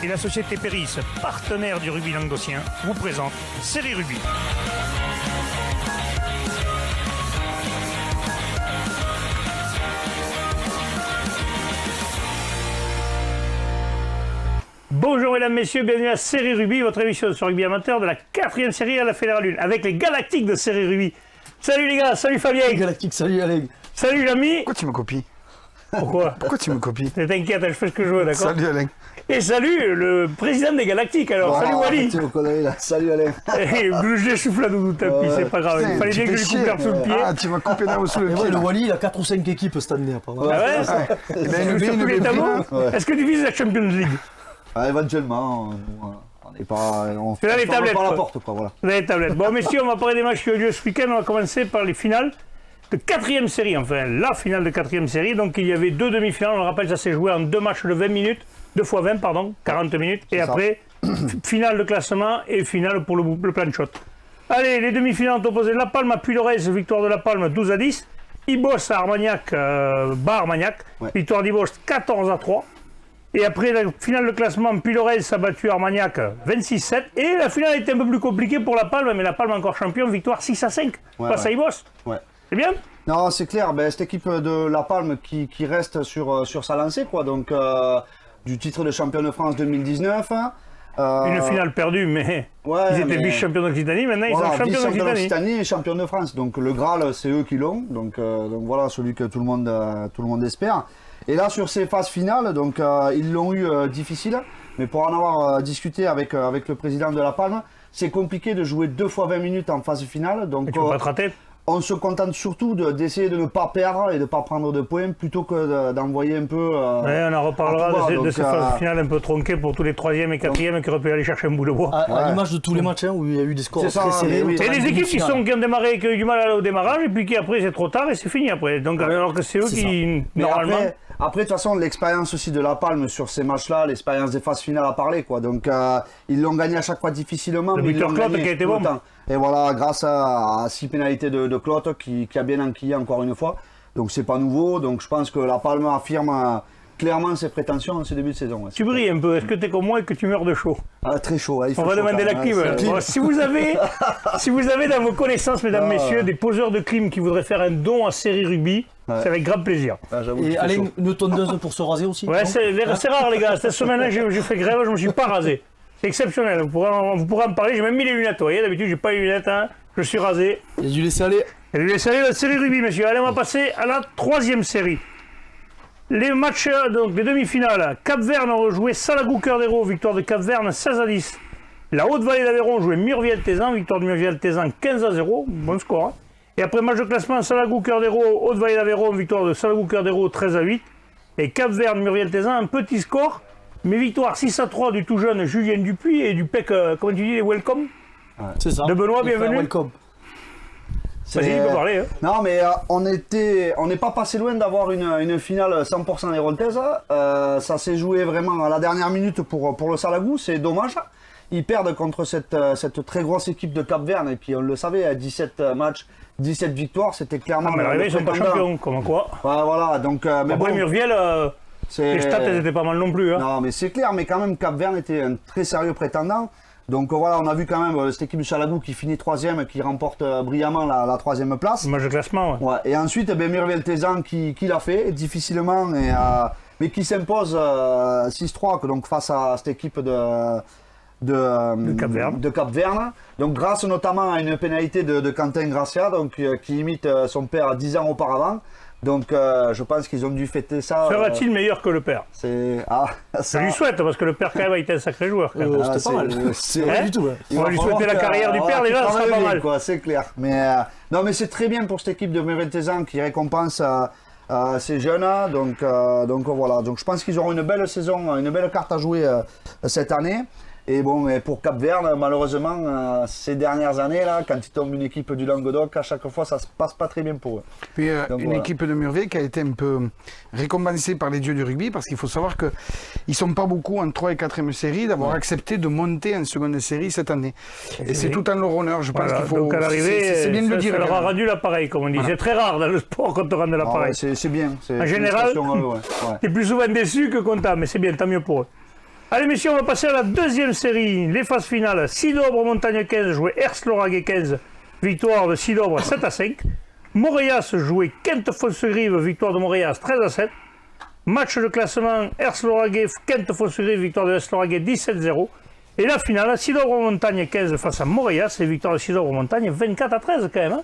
et la société Péris, partenaire du rugby languedocien, vous présente Série Rugby. Bonjour mesdames, messieurs, bienvenue à Série Rugby, votre émission sur rugby amateur de la 4e série à la Fédérale 1, avec les Galactiques de Série Rugby. Salut les gars, salut Fabien. Galactique, salut Alain. Salut l'ami. Pourquoi tu me copies? Pourquoi? Pourquoi tu me copies? T'inquiète, je fais ce que je veux, d'accord? Salut Alain. Et salut le président des Galactiques, alors, salut Wally. Salut Alain. Je l'essouffle à Doudou, tant pis, c'est pas grave. Il fallait bien que je lui coupe l'herbe sous le pied. Ah, tu m'as coupé là sous le pied. Le Wally, il a 4 ou 5 équipes cette année, apparemment. Ah ouais? Eh ben, Sur tous les tableaux. Est-ce que tu vises la Champions League? Éventuellement, on n'est pas. On C'est là les tablettes. Par la porte, quoi, voilà. Là, les tablettes. Bon, messieurs, on va parler des matchs qui ont lieu ce week-end. On va commencer par les finales de 4e série, enfin, la finale de 4e série. Donc, il y avait 2 demi-finales. On le rappelle, ça s'est joué en 2 matchs de 20 minutes. 2 x 20, pardon, 40 minutes. Et après, finale de classement et finale pour le plan de shot. Allez, les demi-finales ont opposé La Palme à Puy-Lorez, victoire de La Palme 12-10. Ibos à Armagnac, bas Armagnac, victoire d'Ibos 14-3. Et après la finale de classement, Puy-Lorez a battu Armagnac 26-7. Et la finale était un peu plus compliquée pour La Palme, mais La Palme encore champion, victoire 6-5 face à Ibos. Ouais. C'est bien? Non, c'est clair, cette équipe de La Palme qui reste sur sa lancée, quoi. Donc, du titre de champion de France 2019. Une finale perdue, mais ils étaient vice-champions d'Occitanie, maintenant ils sont champions d'Occitanie et champions de France. Donc le Graal, c'est eux qui l'ont. Donc voilà, celui que tout le monde espère. Et là, sur ces phases finales, donc ils l'ont eu difficile. Mais pour en avoir discuté avec le président de La Palme, c'est compliqué de jouer 2 fois 20 minutes en phase finale. Donc tu peux pas te rater. On se contente surtout d'essayer de ne pas perdre et de ne pas prendre de points plutôt que d'envoyer un peu. On en reparlera de ces phases finales un peu tronquées pour tous les 3e et 4e qui auraient pu aller chercher un bout de bois. À l'image de tous les matchs où il y a eu des scores très serrés. Et les équipes qui ont démarré, qui ont eu du mal au démarrage, et puis qui après c'est trop tard et c'est fini après. Donc, alors que c'est eux qui, normalement. Après, de toute façon, l'expérience aussi de La Palme sur ces matchs-là, l'expérience des phases finales a parlé, quoi. Donc, ils l'ont gagné à chaque fois difficilement. Le buteur Clotte qui a été bon. Et voilà, grâce à 6 pénalités de Clotte qui a bien enquillé encore une fois. Donc, c'est pas nouveau. Donc, je pense que La Palme affirme clairement ses prétentions en ce début de saison. Ouais, tu brilles un peu. Est-ce que tu es comme moi et que tu meurs de chaud? Très chaud. Ouais, on va demander la clim. Si vous avez dans vos connaissances, mesdames, messieurs, des poseurs de clim qui voudraient faire un don à Série Rugby, c'est avec grand plaisir. Et Alain, une tondeuse pour se raser aussi? Ouais, c'est rare les gars. Cette semaine-là, j'ai fait grève, je ne me suis pas rasé. C'est exceptionnel. Vous pourrez en parler. J'ai même mis les lunettes. Vous voyez, d'habitude, j'ai pas les lunettes. Hein. Je suis rasé. Il a dû laisser aller. Il a dû laisser aller la Série Rugby, messieurs. Allez, on va passer à la 3e série. Les matchs, donc les demi-finales. Cap-Verne a rejoué Salagou-Cœur d'Hérault, victoire de Cap-Verne 16-10. La Haute-Vallée d'Aveyron jouait Murviel-Tézan, victoire de Murviel-Tézan 15-0. Bon score. Hein. Et après match de classement, Salagou-Cœur d'Hérault, Haute-Vallée d'Aveyron, victoire de Salagou-Cœur d'Hérault 13-8. Et Cap-Verne, Murviel-Tézan, un petit score. Mais victoire 6-3 du tout jeune Julien Dupuis et du PEC, comment tu dis, les Welcome. C'est ça. De Benoît, bienvenue. Welcome. Vas-y, il peut parler. Hein. Non, mais on n'est pas passé loin d'avoir une finale 100% hérontaise. Ça s'est joué vraiment à la dernière minute pour le Salagou, c'est dommage. Ils perdent contre cette très grosse équipe de Cap-Verne, et puis on le savait, à 17 matchs, 17 victoires, c'était clairement. Ah, mais l'arrivée, ils sont pas champions, comme quoi. Ouais, voilà, donc. Mais après, bon, Murviel. Les stats, elles étaient pas mal non plus. Hein. Non, mais c'est clair, mais quand même, Cap-Verne était un très sérieux prétendant. Donc voilà, on a vu quand même cette équipe du Salagou qui finit 3e, qui remporte brillamment la 3e place. Match de classement, ouais. Et ensuite, Murviel-Tézan qui l'a fait, difficilement, mais qui s'impose 6-3 donc, face à cette équipe de Cap-Verne. Donc grâce notamment à une pénalité de Quentin Gracia, donc, qui imite son père à 10 ans auparavant. Donc je pense qu'ils ont dû fêter ça. Sera-t-il meilleur que le père? Je lui souhaite, parce que le père quand même a été un sacré joueur. C'était pas mal. Pas du tout. On va lui souhaiter la carrière du père, déjà, ça sera pas mal. C'est clair. Non, mais c'est très bien pour cette équipe de Murviel-Tézan qui récompense ces jeunes. Donc voilà. Donc je pense qu'ils auront une belle saison, une belle carte à jouer cette année. Et bon, pour Cap-Verne, malheureusement, ces dernières années, là, quand ils tombent une équipe du Languedoc, à chaque fois, ça se passe pas très bien pour eux. Puis équipe de Murviel qui a été un peu récompensée par les dieux du rugby, parce qu'il faut savoir qu'ils ne sont pas beaucoup en 3 et 4e série d'avoir accepté de monter en seconde série cette année. Et c'est tout en leur honneur, je pense qu'il faut. Donc à l'arrivée, c'est bien de le dire. Ça leur a rendu l'appareil, comme on dit. Voilà. C'est très rare dans le sport quand on rend de l'appareil. C'est bien. En général, tu es plus souvent déçu que content, mais c'est bien, tant mieux pour eux. Allez messieurs, on va passer à la deuxième série, les phases finales. Sidobre-Montagne 15 jouait Ers-Lauragais 15, victoire de Sidobre 7-5. Moréas jouait Kent-Fonsegrive, victoire de Moréas 13-7. Match de classement Ers-Lauragais, Kent-Fonsegrive, victoire de Ers-Lauragais 17-0. Et la finale, Sidobre-Montagne 15 face à Moréas, et victoire de Sidobre-Montagne 24-13 quand même. Hein.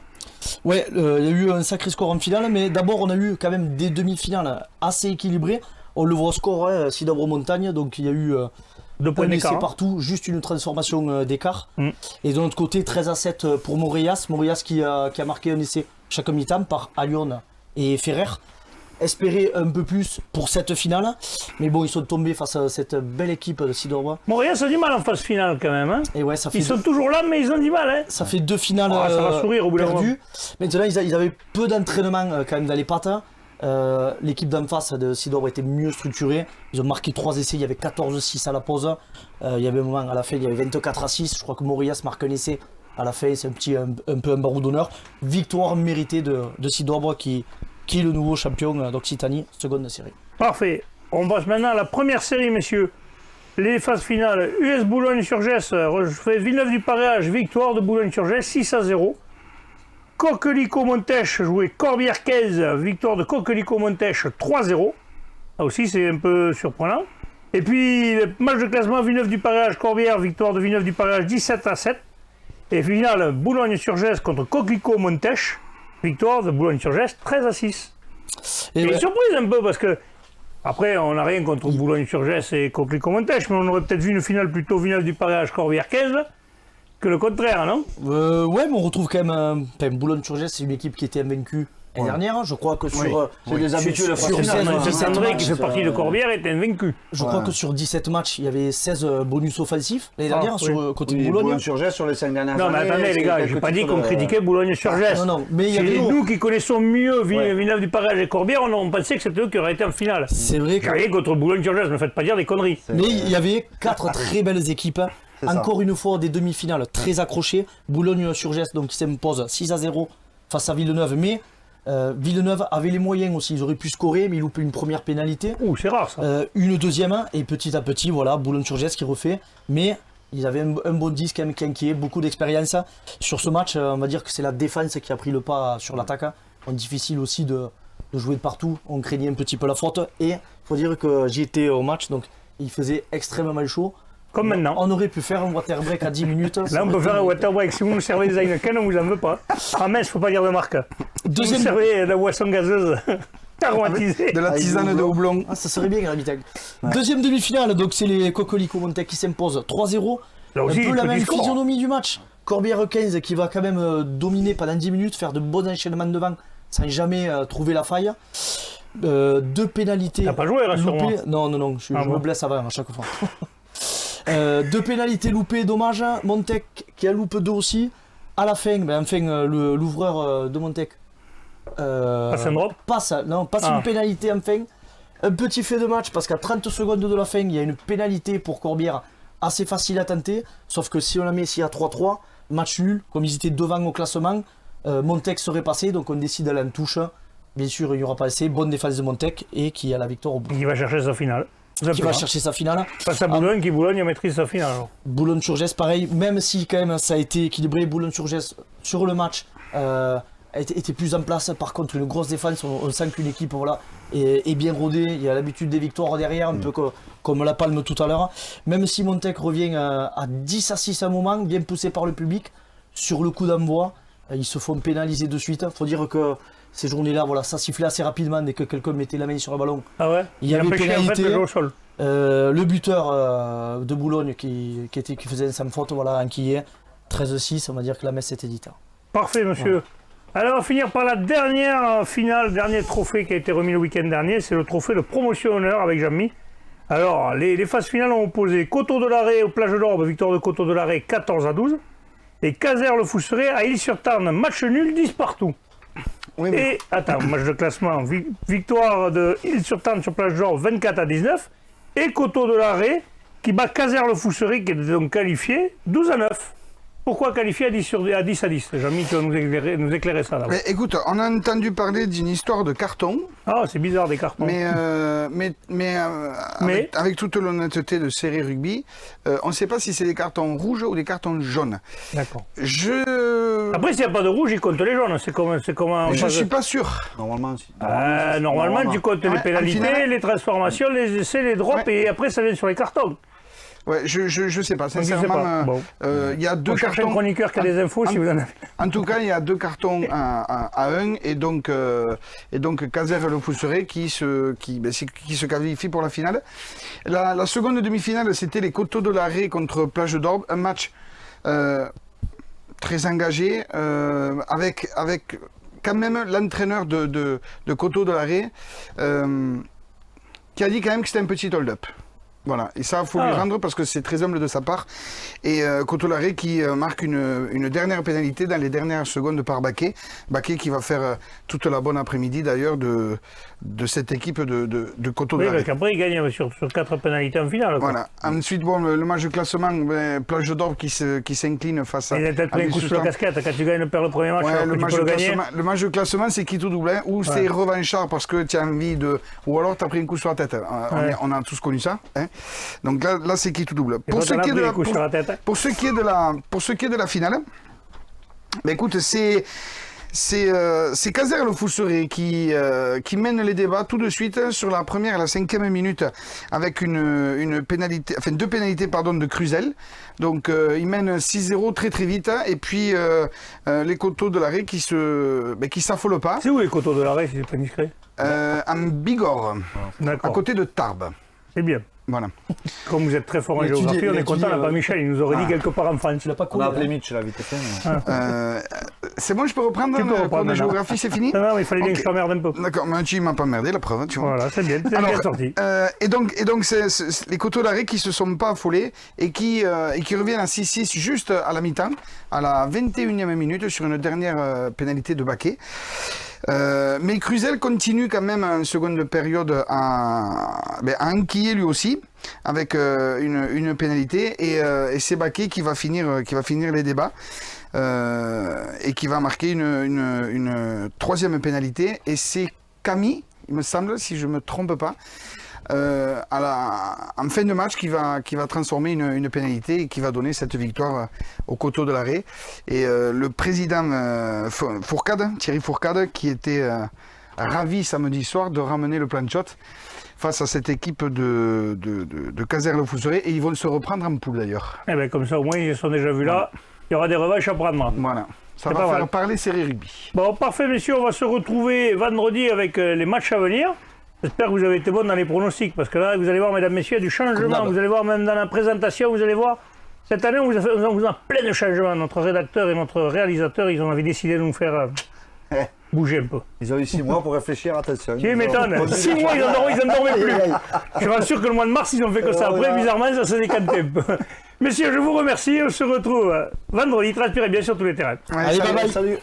Ouais, il y a eu un sacré score en finale, mais d'abord on a eu quand même des demi-finales assez équilibrées. On le voit au score, hein, Sidobre-Montagne, donc il y a eu 2 points un essai d'écart. partout, juste une transformation d'écart. Et de l'autre côté, 13-7 pour Moréas. Moréas qui a marqué un essai chaque mi-temps par Alion et Ferrer. Espérer un peu plus pour cette finale, mais bon, ils sont tombés face à cette belle équipe de Sidobre. Moréas a du mal en phase finale quand même. Hein. Et ouais, ça fait Ils sont toujours là, mais ils ont du mal. Hein. ça fait 2 finales Ah, ça va sourire au bout d'un perdues. Maintenant, ils avaient peu d'entraînement quand même dans les pattes. L'équipe d'en face de Sidobre était mieux structurée. Ils ont marqué 3 essais, il y avait 14-6 à la pause. Il y avait un moment à la fin, il y avait 24-6. Je crois que Moréas marque un essai à la fin, c'est un peu un barreau d'honneur. Victoire méritée de Sidobre qui est le nouveau champion d'Occitanie, seconde série. Parfait. On passe maintenant à la première série, messieurs. Les phases finales. US Boulogne-sur-Gesse fait Villeneuve-du-Paréage, victoire de Boulogne-sur-Gesse 6-0. Coquelicot-Montèche jouait Corbière 15, victoire de Coquelicot-Montèche 3-0. Là aussi, c'est un peu surprenant. Et puis, le match de classement Villeneuve-du-Paréage, Corbière, victoire de Villeneuve-du-Paréage 17-7. Et finale, Boulogne-sur-Gesse contre Coquelicot-Montèche, victoire de Boulogne-sur-Gesse 13-6. Et ouais. surprise un peu parce que, après, on n'a rien contre Boulogne-sur-Gesse et Coquelicot-Montèche, mais on aurait peut-être vu une finale plutôt Villeneuve-du-Paréage, Corbière 15 que le contraire, non? Ouais, mais on retrouve quand même Boulogne-sur-Gesse, c'est une équipe qui était invaincue l'année dernière. Je crois que sur C'est des habitués de sur phase finale. 16 ou 17 André, matchs, qui fait partie de Corbière, est invaincu. je crois que sur 17 matchs, il y avait 16 bonus offensifs l'année dernière oui. sur côté de Oui, Boulogne. Boulogne-sur-Gesse sur les 5 dernières Non, mais années. attendez, les c'est gars, quelques j'ai pas dit titres qu'on de- critiquait Boulogne-sur-Gesse. Non, non, mais il y avait Nous qui connaissons mieux Villeneuve-du-Paréage et Corbière, on pensait que c'était eux qui auraient été en finale. C'est vrai que. J'ai rien contre Boulogne-sur-Gesse, ne me faites pas dire des conneries. Mais il y avait 4 très belles équipes. ça. Encore une fois, des demi-finales très accrochées. Boulogne-sur-Gesse donc qui s'impose 6-0 face à Villeneuve. Mais Villeneuve avait les moyens aussi. Ils auraient pu scorer, mais ils loupaient une première pénalité. Ouh, c'est rare ça. Une deuxième, et petit à petit, voilà, Boulogne-sur-Gesse qui refait. Mais ils avaient un bon disque quand même qui inquiet, beaucoup d'expérience. Sur ce match, on va dire que c'est la défense qui a pris le pas sur l'attaque. Difficile aussi de jouer de partout. On craignait un petit peu la faute. Et il faut dire que j'y étais au match, donc il faisait extrêmement chaud. Comme maintenant. On aurait pu faire un water break à 10 minutes. Là, on peut faire un water break. Si vous nous servez des Heineken, on vous en veut pas. Ah mince, faut pas dire de marque. Vous Deuxième. servez de la boisson gazeuse aromatisée. De la tisane de houblon. Ah, ça serait bien, Gravitac. Deuxième demi-finale, donc c'est les Coquelicot-Montèche qui s'imposent 3-0. Là aussi, un peu la petit même score. physionomie du match. Corbière 15 qui va quand même dominer pendant 10 minutes, faire de bons enchaînements devant sans jamais trouver la faille. 2 pénalités. T'as pas joué, rassure-moi. loupées. Non, je Ah me bon. blesse avant à chaque fois. 2 pénalités loupées, dommage. Montec qui a loupé 2 aussi. À la fin, l'ouvreur de Montec Passe un drop. passe Ah. une pénalité enfin. Un petit fait de match parce qu'à 30 secondes de la fin, il y a une pénalité pour Corbière assez facile à tenter. Sauf que si on la met ici à 3-3, match nul, comme ils étaient devant au classement, Montec serait passé, donc on décide d'aller en touche. Bien sûr, il n'y aura pas essai. Bonne défense de Montec et qui a la victoire au bout. Il va chercher sa finale. Qui va chercher sa finale. Face à Boulogne, qui Boulogne maîtrise sa finale. Alors. Boulogne-sur-Gesse, pareil, même si quand même ça a été équilibré, Boulogne-sur-Gesse sur le match était plus en place. Par contre, une grosse défense, on sent qu'une équipe voilà, est bien rodée. Il y a l'habitude des victoires derrière, un peu comme la Palme tout à l'heure. Même si Montec revient à 10-6 à un moment, bien poussé par le public, sur le coup d'envoi, ils se font pénaliser de suite. Il faut dire que ces journées-là, voilà, ça sifflait assez rapidement dès que quelqu'un mettait la main sur le ballon. Ah ouais. Il y avait empêchait en fait pénalité. le jeu au sol. Le buteur de Boulogne qui faisait sans faute, voilà, enquillé. 13-6, on va dire que la messe était dite. Parfait, monsieur. Alors, on va finir par la dernière finale, dernier trophée qui a été remis le week-end dernier. C'est le trophée de promotion honneur avec Jean-Mi. Alors, les phases finales ont opposé Coteau de l'Arrêt aux plages d'Orbe, victoire de Coteau de l'Arrêt 14-12. Et Caser-le-Fousseret à Île-sur-Tarn, match nul 10 partout. Oui, mais Et, attends, match de classement, victoire de Île-sur-Tarn sur plage d'Orbe 24-19. Et Coteau de l'Arrêt qui bat Caser-le-Fousseret, qui est donc qualifié 12-9. Pourquoi qualifier à 10 à 10? Jean-Mi, tu vas nous éclairer ça là. Mais écoute, on a entendu parler d'une histoire de carton, Ah, c'est bizarre des cartons. avec toute l'honnêteté de série rugby, on ne sait pas si c'est des cartons rouges ou des cartons jaunes. D'accord. Après, s'il n'y a pas de rouge, ils comptent les jaunes. C'est comme je ne suis pas sûr. Normalement, si. Normalement, tu comptes les pénalités, finale, les transformations, les essais, les drops, et après, ça vient sur les cartons. Ouais, je sais pas. Je sais Sincèrement, pas. Bon. il y a deux On cherche un cartons. chroniqueur qui a des infos, si vous en avez. En tout cas, il y a 2 cartons à 1 et donc Caser Le Fousseret qui se qualifie pour la finale. La seconde demi-finale, c'était les Coteaux de l'Arrêt contre Plage d'Orbe, un match très engagé avec quand même l'entraîneur de Coteaux de l'Arrêt qui a dit quand même que c'était un petit hold-up. Voilà, et ça, il faut lui rendre parce que c'est très humble de sa part. Et Coteau-Larrey qui marque une dernière pénalité dans les dernières secondes par Baquet. Baquet qui va faire toute la bonne après-midi d'ailleurs de cette équipe de Coteau-Larrey. Oui, parce qu'après, il gagne sur 4 pénalités en finale. Quoi. Voilà. Ensuite, bon, le match de classement, Plage d'Orbe qui s'incline face à. Il a peut-être pris un coup sur la casquette quand tu gagnes le premier match. Ouais, le match de classement, c'est qui tout double, hein, ou c'est revanchard parce que tu as envie de. Ou alors tu as pris un coup sur la tête. On a tous connu ça. Hein. Donc là c'est qui tout double. Pour ce qui est de la finale, bah écoute, c'est Caser Le Fousseret qui mène les débats tout de suite sur la première et la 5e minute avec une pénalité, enfin 2 pénalités de Cruzel. Donc il mène 6-0 très très vite et puis les Coteaux de l'Arrêt qui s'affolent pas. C'est où les Coteaux de l'Arrêt si c'est pas discret? En Bigorre, à côté de Tarbes. C'est bien. Voilà. Comme vous êtes très fort en géographie, on est content, on n'a pas Michel, il nous aurait dit quelque part en France. Tu l'as pas On couru. a appelé Mitch, là, vite fait. C'est bon, je peux reprendre Tu peux le cours reprendre de maintenant. géographie, c'est fini? Non, il fallait bien que je t'emmerde un peu. D'accord, mais tu m'as pas merdé, la preuve, tu vois. Voilà, c'est bien sorti. Et donc c'est les Coteaux d'Arrêt qui se sont pas affolés et qui reviennent à 6-6 juste à la mi-temps, à la 21e minute sur une dernière pénalité de Baquet. Mais Cruzel continue quand même en seconde période à enquiller lui aussi avec une pénalité et c'est Baquet qui va finir les débats et qui va marquer une 3e pénalité et c'est Camille, il me semble, si je me trompe pas, en fin de match qui va transformer une pénalité et qui va donner cette victoire au Coteaux de l'Arrêt. Et le président Thierry Fourcade, qui était ravi samedi soir de ramener le plan de shot face à cette équipe de Caser Le Fousseret, et ils vont se reprendre en poule d'ailleurs. Eh bien, comme ça, au moins, ils sont déjà vus là. Il y aura des revanches à prendre. Voilà. Ça C'est va pas faire mal. parler série rugby. Bon, parfait, messieurs, on va se retrouver vendredi avec les matchs à venir. J'espère que vous avez été bons dans les pronostics, parce que là, vous allez voir, mesdames, messieurs, il y a du changement. Vous allez voir, même dans la présentation, vous allez voir. Cette année, on vous a plein de changements. Notre rédacteur et notre réalisateur, ils avaient décidé de nous faire bouger un peu. Ils ont eu 6 mois pour réfléchir, attention. Tu m'étonnes. 6 mois, ils n'endormaient plus. Je suis sûr que le mois de mars, ils ont fait que ça. Après, bizarrement, ça s'est décanté un peu. Messieurs, je vous remercie. On se retrouve vendredi. Transpirez bien sur tous les terrains. Ouais, Allez, salut. bye bye. Salut.